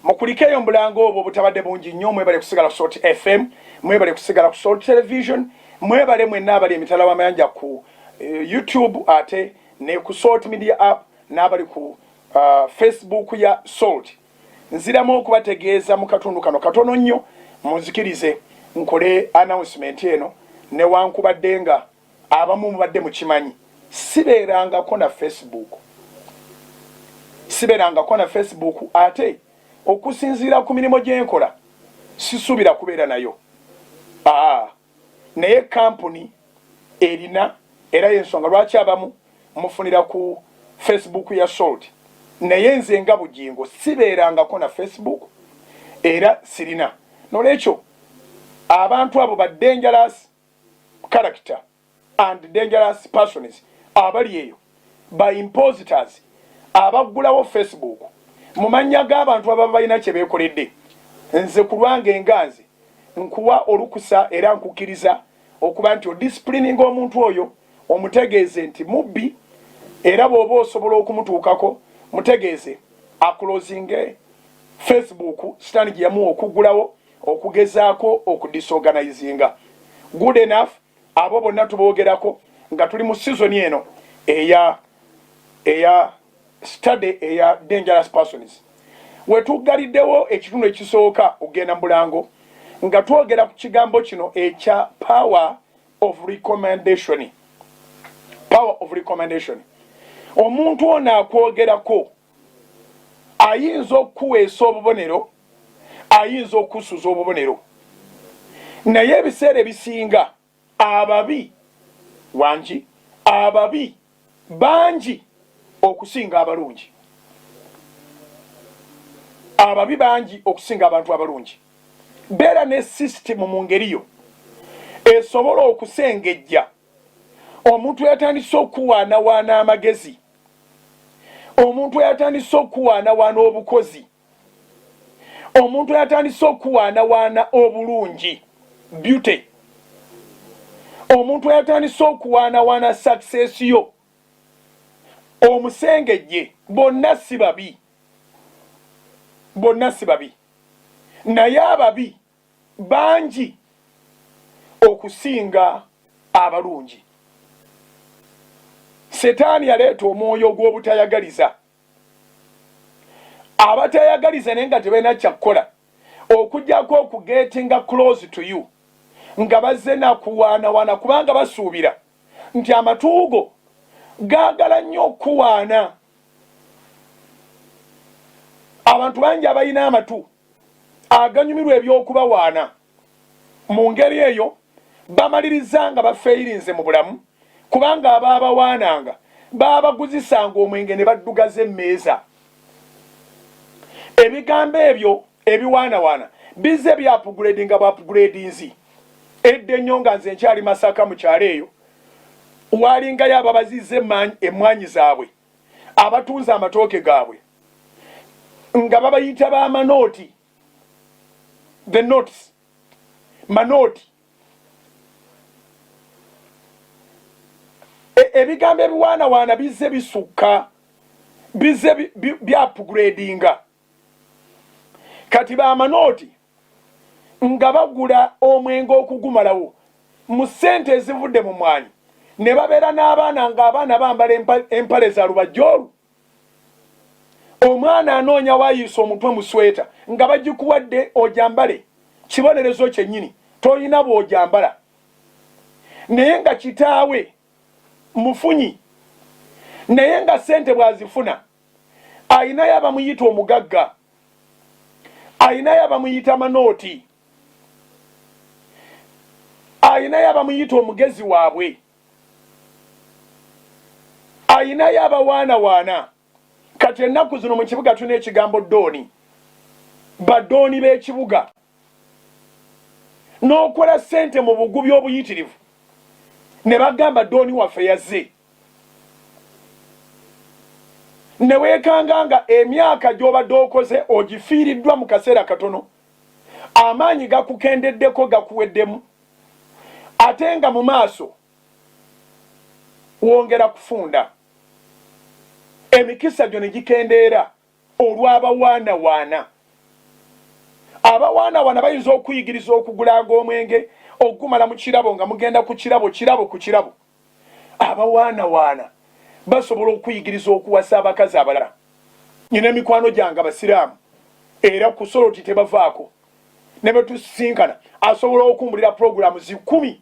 Speaker 2: Mukulikeyo mbulango obwo butabadde bungi nnyo mwebale kusigala ku Salt FM, mwebale kusigala ku Salt Television, mwebale mwenna abali emitala w'amayanja ku YouTube ate ne ku Salt Media app n'abali ku Facebook ya Salt. Nziramu okubategeeza mu katundu kano katono nnyo munzikirize nkole announcement eno newankubadde nga abamu mubadde mukimanyi sibeerangako na Facebook ate okusinziira ku mirimu gyenkola sisuubira kubeera nayo. Naye kampuni erina era yensonga lwaki abamu mufunira ku Facebook ya Salt. Naye nze nga bugingo sibeerangako na Facebook era sirina. Nolwekyo abantu abo ba dangerous character and dangerous persons abali eyo ba impositors abaggulawo Facebook mu mannya g'abantu ababa balina kye beekoledde, nze ku lwange enganze nkuwa olukusa era nkukkiriza okuba nti odisciplining omuntu oyo omutegeeze nti mubbi era bw'oba osobola okumutuukako mutegeeze akulozinge Facebook sitani gye yamuwa okuggulawo okugezaako okudisorganizinga. Good enough abo bonna tuboogerako nga tuli mu season eno eya study eya dangerous persons. Wetugaliddewo ekitundu ekisooka okugenda mubulango nga twogera ku kigambo kino ekya power of recommendation. Power of recommendation. Omuntu ono akwogerako ayinza okuweesa obubonero, ayinza okusuza obubonero, naye ebiseera ebisinga ababi wangi, ababi bangi okusinga abalungi. Ababi bangi okusinga abantu abalungi. Beera ne system mu ngeriyo esobola okusengejja omuntu yatandise okuwaanawaana amagezi, omuntu yatandise okuwaanawaana obukozi, omuntu yatandise okuwaanawaana obulungi beauty, omuntu yatandise okuwaanawaana success yo, omusengejje. Bonna si babi, bonna si babi, naye ababi bangi okusinga abalungi. Setaani yaleeta omwoyo gw'obutayagaliza, abatayagaliza naye nga tebalina kyakkola okujjako okugetinga close to you nga bazze nakuwaanawaana kubanga basuubira nti amatuugo gaagala nnyo okuwaana. Abantu bangi abalina amatu aganyumirwa ebyokubawaana, mu ngeri eyo bamaliriza nga bafeeyirinze mu bulamu kubanga abaabawaananga baabaguzisanga omwenge ne baddugaza emmeeza. Ebigambo ebyo ebiwaanawaana bizze byapuguledi nga bwapugulediinzi. Edde nnyo nga nze nkyali Masaka mu kyalo eyo waalingayo ababazizza emmwanyi zaabwe, abatunza amatooke gaabwe nga babayita b'amanooti, the notes, manooti. Ebigambo ebiwaanawaana bizze bisukka, bizze byapugredinga. Kati b'amanooti nga bagula omwenge okugumalawo mu ssente ezivudde mu mwanyi ne babeera n'abaana ng'abaana bambala empale za lubajjoolu. Omwana anoonya waayiisa omutwe mu sweta nga bagikuwadde ojambale, kibonerezo kyennyini toyina bw'ojambala. Naye nga kitaawe mufunyi, naye nga ssente bw'azifuna ayinayo abamuyita omugagga, ayinayo abamuyita manooti, ayinayo abamuyita omugezi waabwe, ayinayo abawaanawaana. Kati ennaku zino mu kibuga tulina ekigambo dooni, badooni b'ekibuga, n'okola ssente mu bugubi obuyitirivu ne bagamba dooni waffe yazze. ne weekanganga emyaka gy'obadde okoze ogifiiriddwa mu kaseera katono, amaanyi gakukendeddeko gakuweddemu, ate nga mu maaso wongera kufunda. Emikisa gyo ne gikendeera olw'abawaanawaana. Abawaanawaana bayinza okuyigiriza okugulanga omwenge okugumala mu kirabo nga mugenda ku kirabo ku kirabo. Abawaanawaana basobola okuyigiriza okuwasa abakazi abalala. Nyina emikwano gyange Abasiraamu era ku Soroti tebavaako. Ne bwe tusisinkana asobola okumbulira puroguramu 10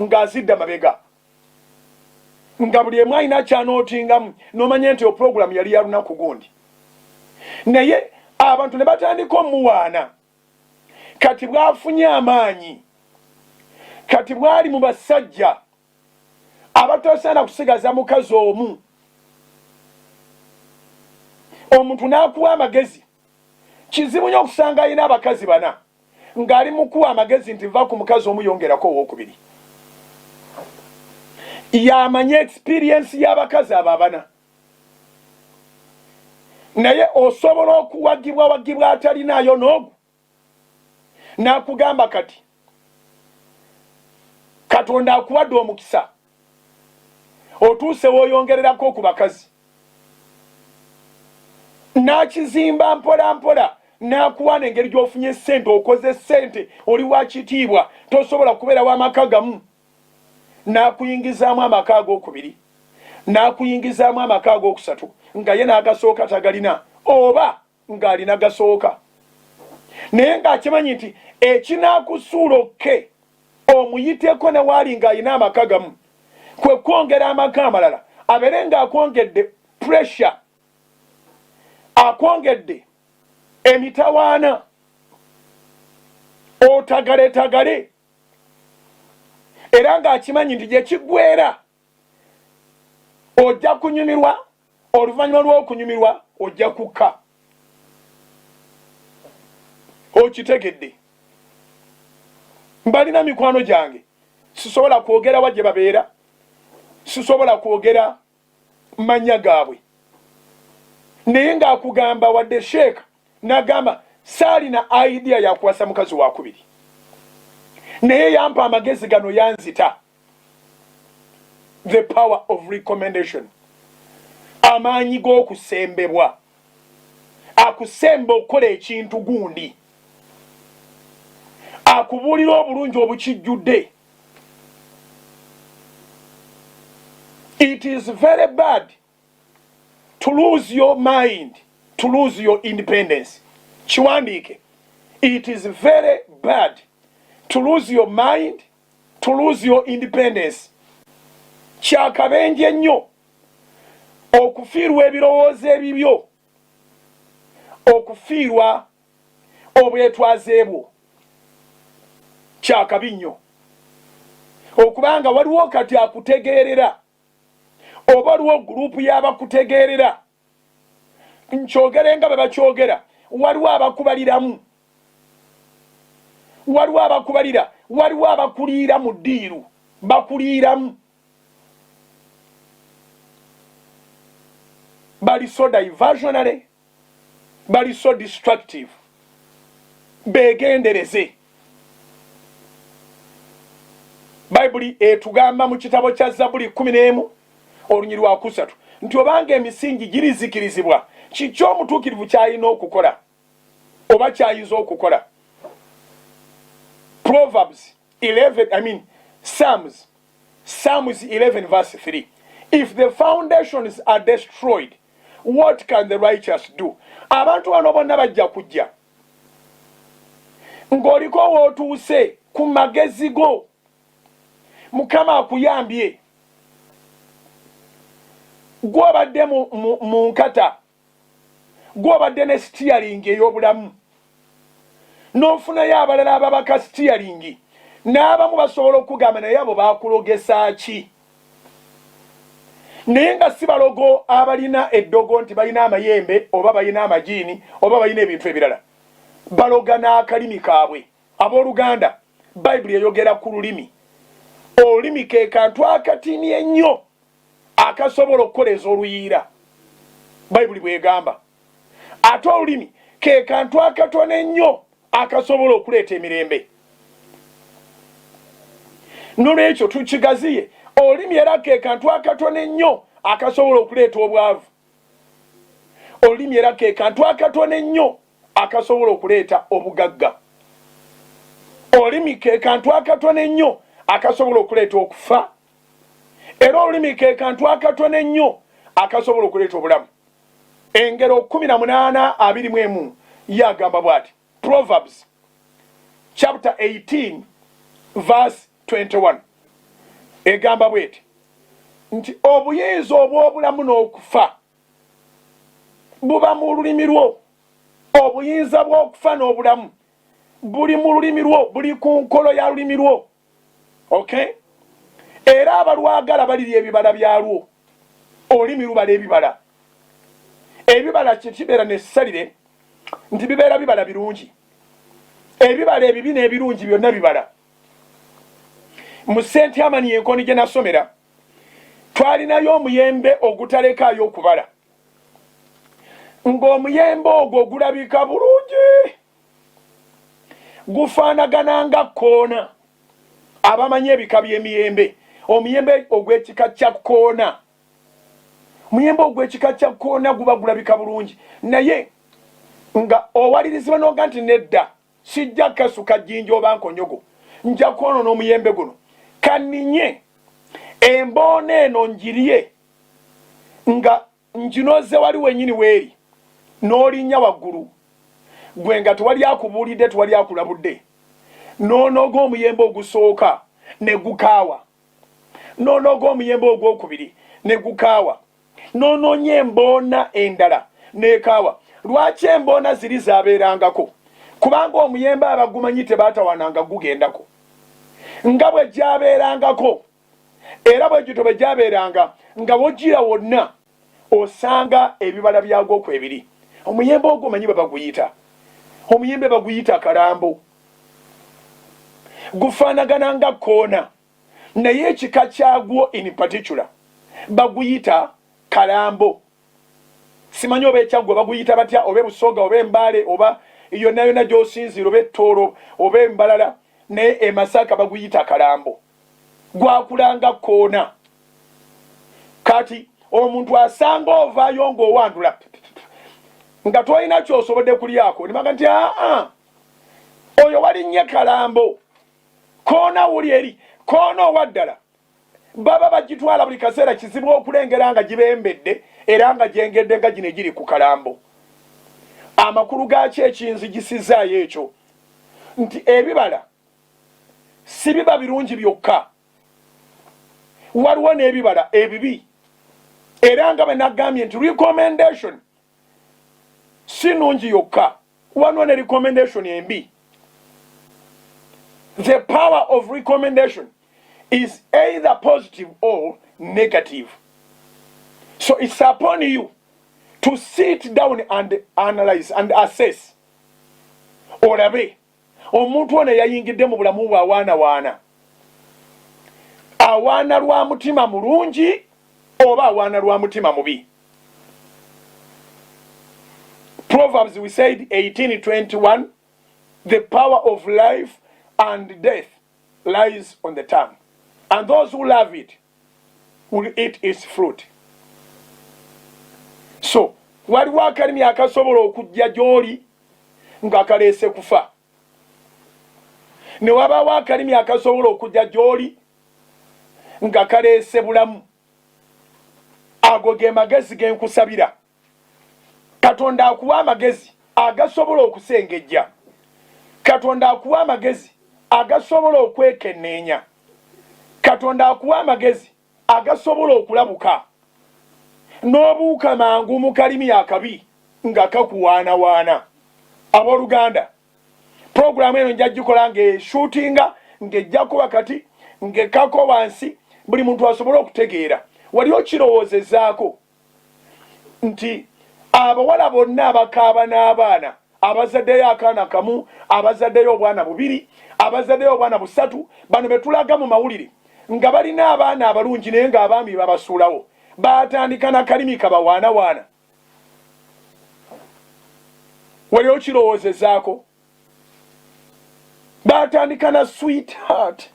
Speaker 2: ng'azidda mabega. Nga buli emu alina kyanootingamu n'omanya nti puroguramu yali ya lunaku gundi. Naye abantu ne batandika omuwaana. Kati bwafunye amaanyi. Kati bwali mu basajja abatasaana kusigaza mukazi omu. Omuntu n'akuwa amagezi. Kizibu nnyo okusanga alina abakazi 4 ng'ali mu kuwa amagezi nti va ku mukazi omu yongerako owookubiri. Yamanya experience y'abakazi abo 4. Naye osobola okuwagibwa atalinayo n'ogu. N'akugamba kati Katonda akuwadde omukisa. Otuuse w'oyongererako ku bakazi. N'akizimba mpola mpola n'akuwa n'engeri gy'ofunye ssente, okoze ssente, oli wa kitiibwa, tosobola kubeera w'amaka gamu. N'akuyingizaamu amaka ag'okubiri, n'akuyingizaamu amaka ag'okusatu, nga ye n'agasooka tagalina, oba ng'alina gasooka. Naye ng'akimanyi nti ekinaakusuula okke omuyiteko ne waali ng'alina amaka gamu, kwe kwongera amaka amalala, abeere ng'akwongedde pressure, akwongedde emitawaana, otagaletagale, era ng'akimanyi nti gye kiggweera ojja kunyumirwa, oluvannyuma lw'okunyumirwa ojja kukka. Okitegedde. Mbalina mikwano gyange, sisobola kwogera wa gye babeera, sisobola kwogera mannya gaabwe. Naye ng'akugamba wadde sheeka n'agamba saalina idea yakuwasa mukazi wa 2. Naye yampa amagezi gano yanzita. The power of recommendation. Amaanyi g'okusembebwa. Akusemba okukola ekintu gundi. Akubuulira obulungi obukijjudde. It is very bad to lose your mind, to lose your independence. Kiwandiike. It is very bad to lose your mind, to lose your independence. Kyakabenje nnyo okufiirwa ebirowoozo ebibyo, okufiirwa obwetwaze bwo. Kyakabi nnyo okubanga waliwo kati akutegeerera, oba waliwo gurupu y'abakutegeerera. Nkyogere nga bwe bakyogera, waliwo abakubaliramu, waliwo abakubalira, waliwo abakuliira mu ddiiru, bakuliiramu. Bali so diversionary, bali so destructive. Begendereze. Bayibuli etugamba mu kitabo kya Zabuli 11 olunyiri lwa 3 nti obanga emisingi girizikirizibwa, kikyo omutuukirivu kyalina okukola oba kyayinza okukola. Psalms 11 verse 3. If the foundations are destroyed, what can the righteous do? Abantu bano bonna bajja kujja ng'oliko wootuuse ku magezi go, Mukama akuyambye, gw'obadde mu nkata, gw'obadde ne steering ey'obulamu, n'ofunayo abalala ababaka steering, n'abamu basobola okugamba naye abo baakulogesa ki? Naye nga si balogo abalina eddogo nti balina amayembe oba balina amajiini oba balina ebintu ebirala. Baloga n'akalimi kaabwe. Abooluganda, Bayibuli eyogera ku lulimi. Olulimi ke kantu akatini ennyo akasobola okukoleza oluyiira. bayibuli bwegamba. Ate olulimi ke kantu akatono ennyo akasobola okuleeta emirembe. Nolwekyo tukigaziye, olulimi era ke kantu akatono ennyo akasobola okuleeta obwavu. Olulimi era ke kantu akatono ennyo akasobola okuleeta obugagga. Olulimi ke kantu akatono ennyo akasobola okuleeta okufa. Era olulimi ke kantu akatono ennyo akasobola okuleeta obulamu. Engero 18:21 yagamba bw'ati. Proverbs chapter 18 verse 21 egamba bw'eti nti obuyinza obw'obulamu n'okufa buba mu lulimi lwo. Obuyinza bw'okufa n'obulamu buli mu lulimi lwo, buli ku nkolo ya lulimi lwo. Okay? Era abalwagala balirya ebibala byalwo. Olulimi lubala ebibala. Ebibala kibeera n'essalire nti bibeera bibala birungi. Ebibala ebibi n'ebirungi byonna bibala. Mu St. Amani Enkoni gye nasomera twalinayo omuyembe ogutalekaayo okubala. Ng'omuyembe ogwo gulabika bulungi. Gufaanagana nga koona. Abamanyi ebika by'emiyembe. Omuyembe ogw'ekika kya koona. Omuyembe ogw'ekika kya koona guba gulabika bulungi. Naye nga owalirizibwa n'oga nti nedda sijja kasuka jjinja oba nkonyogo. Nja kwonoona omuyembe guno. Kaninye emboona eno njirye nga njinoze wali wenyini weeri n'olinnya waggulu. Gwe nga tewali akubuulidde, tewali akulabudde. N'onooga omuyembe ogusooka ne gukaawa. N'onooga omuyembe ogwokubiri ne gukaawa. N'onoonya emboona endala n'ekaawa. Lwaki emboona ziri zaabeerangako? Kubanga omuyembe abagumanyi tebaatawananga gugendako. Nga bwe gyabeerangako era bwe gito bwe gyabeeranga nga wojjira wonna osanga ebibala byagwo kwebiri. Omuyembe ogwo manyi baguyita. Omuyembe baguyita kalambo. Gufaanagana nga koona. Naye ekika kyagwo in particular baguyita kalambo. Simanyi oba ekyagwo baguyita batya, oba busoga oba embaale oba yonna yonna gy'osinziira oba ettoolo oba embalala. Naye e Masaka baguyita kalambo. Gwakulanga koona. Kati omuntu asanga ovaayo ng'owandula nga tolina ky'osobodde kulyako nimaga nti oyo walinnye kalambo. Koona wuli eri koona owaddala baba bagitwala buli kaseera kizibu okulengera nga gibembedde era nga gyengedde nga gino egiri ku kalambo. Amakulu gaaki ekinzigisizaayo ekyo nti ebibala si biba birungi byokka. Waliwo n'ebibala ebibi. Era nga bwe nagambye nti recommendation si nungi yokka. Waliwo ne recommendation embi. The power of recommendation is either positive or negative. So it's upon you to sit down and analyze and assess. Olabe omuntu ono yayingidde mu bulamu bwa waana. Awaana lwa mutima mulungi oba awaana lwa mutima mubi. Proverbs we said 18:21, the power of life and death lies on the tongue, and those who love it will eat its fruit. So waliwo akalimi akasobola okujja gy'oli nga kaleese kufa. Ne wabaawo akalimi akasobola okujja gy'oli nga kaleese bulamu. Ago ge magezi ge nkusabira. Katonda akuwa amagezi agasobola okusengejja. Katonda akuwa amagezi agasobola okwekenneenya. Katonda akuwa amagezi agasobola okulabuka. N'obuuka mangu mu kalimi akabi nga kakuwaanawaana. Abooluganda, programu eno nja gikola ng'eshootinga ng'ejjako wakati ng'ekkako wansi buli muntu asobola okutegeera. Wali okirowoozezaako nti abawala bonna abakaaba n'abaana, abazaddeyo akaana kamu, abazaddeyo obwana bubiri, abazaddeyo obwana busatu, bano be tulaga mu mawulire nga balina abaana abalungi naye ng'abaami babasuulawo, baatandika na kalimi kabawaanawaana. wali okirowoozezaako? Batandika na sweetheart,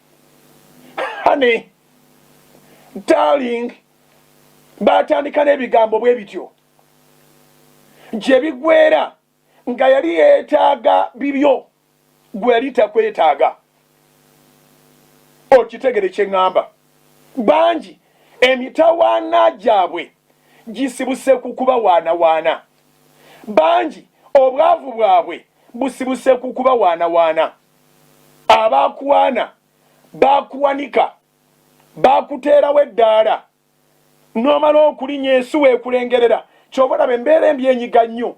Speaker 2: honey, darling, batandika n'ebigambo bwe bityo gye bigwera nga yali yeetaaga bibyo gwe yali takwetaaga. Okitegere kye ŋŋamba? Bangi emitawaana gyabwe gisibuse ku kuba waana. Bangi obwavu bwabwe busibuse ku kuba waana. Abakuwaana bakuwanika, bakuteerawo eddaala, n'omala okulinnya ensuwa ekulengerera. Kyova olaba embeera embi enyiga nnyo,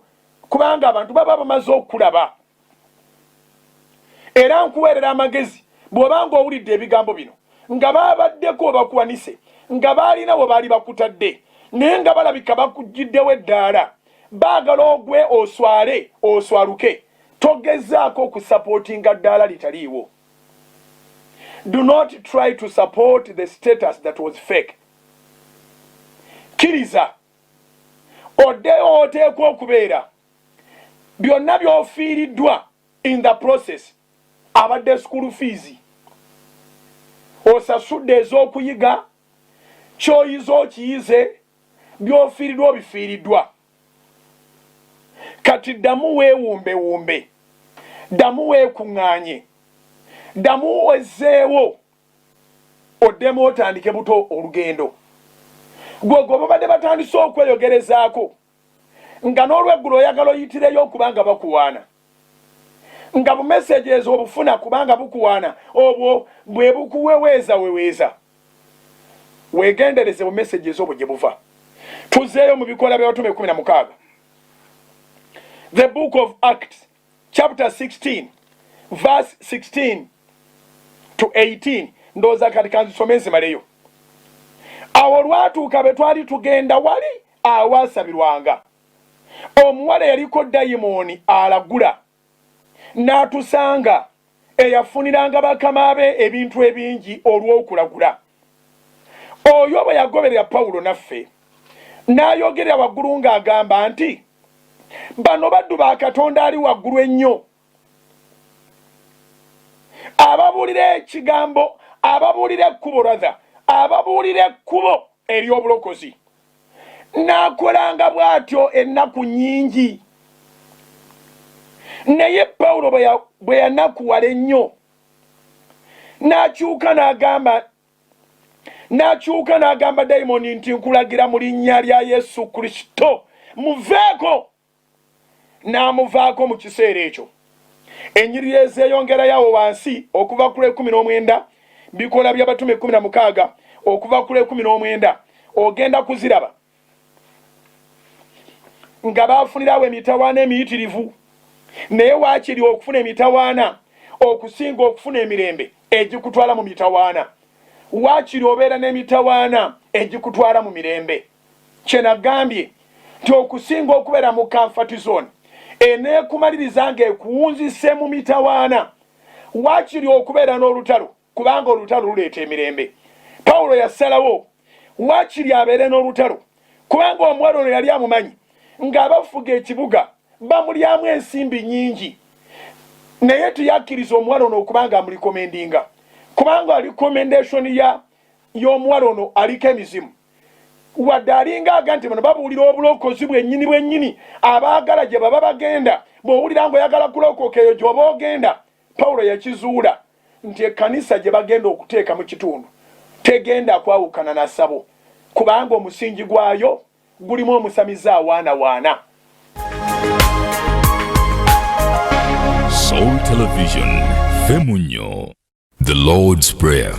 Speaker 2: kubanga abantu baba bamaze okulaba. Era nkuweerera amagezi, bw'obanga owulidde ebigambo bino nga babaddeko bakuwanise, nga baalina we baali bakutadde, naye nga balabika bakugiddewo eddaala, baagala ogwe oswaluke, togezaako okusapootinga ddaala litaliiwo. Do not try to support the status that was fake. Kiriza oddeyo oteekwa okubeera byonna by'ofiiriddwa in the process. Abadde school fees, osasudde ez'okuyiga, ky'oyize okiyize, by'ofiiriddwa obifiiriddwa. Kati ddamu weewumbewumbe, ddamu weekuŋŋaanye, ddamu wezzeewo, oddemu otandike buto olugendo. Gwe babadde batandise okweyogerezaako nga n'olweggulo oyagala oyitireyo okubanga bakuwaana, nga bu messages obufuna kubanga bukuwaana, obwo bwe bukuweweeza. Weegendereze bu messages obwo gye buva. Tuzeeyo mu Bikola by'Abatume 16. The book of Acts, chapter 16, verse 16 to 18. Ndowooza kati kanzisome nzimaleyo. Awo lwatuuka bwe twali tugenda wali awaasabirwanga, omuwala yaliko dayimooni alagula, n'atusanga eyafuniranga bakama be ebintu ebingi olw'okulagula. Oyo bwe yagoberera Pawulo naffe, n'ayogerera waggulu ng'agamba nti, bano baddu ba Katonda ali waggulu ennyo, ababuulira ekigambo, ababuulira ekkubo rather, ababuulira ekkubo ery'obulokozi. N'akolanga bw'atyo ennaku nnyingi. Naye Pawulo bwe yanakuwala ennyo, n'akyuka n'agamba dayimoni nti, nkulagira mu linnya lya Yesu Kristo, muveeko. N'amuvaako mu kiseera ekyo. Ennyiriri ezeeyongerayo wansi okuva ku 19, Bikola by'Abatume 16 okuva ku 19, ogenda kuziraba nga baafunirawo emitawaana emiyitirivu. Naye waakiri okufuna emitawaana okusinga okufuna emirembe egikutwala mu mitawaana. Waakiri obeera n'emitawaana egikutwala mu mirembe. Kye nagambye nti okusinga okubeera mu comfort zone eneekumaliriza ng'ekuwunzise mu mitawaana, waakiri okubeera n'olutalo, kubanga olutalo luleeta emirembe. Pawulo yasalawo waakiri abeere n'olutalo, kubanga omuwala ono yali amumanyi ng'abafuga ekibuga bamulyamu ensimbi nnyingi. Naye tuyakkiriza omuwala ono okubanga amulikomendinga, kubanga recommendation y'omuwala ono aliko emizimu. Wadde alinga aga nti bano babuulira obulokozi bwennyini abaagala gye baba bagenda. Bw'owulira ng'oyagala kulokoka eyo gy'oba ogenda. Pawulo yakizuula nti ekkanisa gye bagenda okuteeka mu kitundu tegenda kwawukana na ssabo, kubanga omusingi gwayo gulimu omusamize awaanawaana.
Speaker 1: Soul Television, Femunyo, The Lord's Prayer.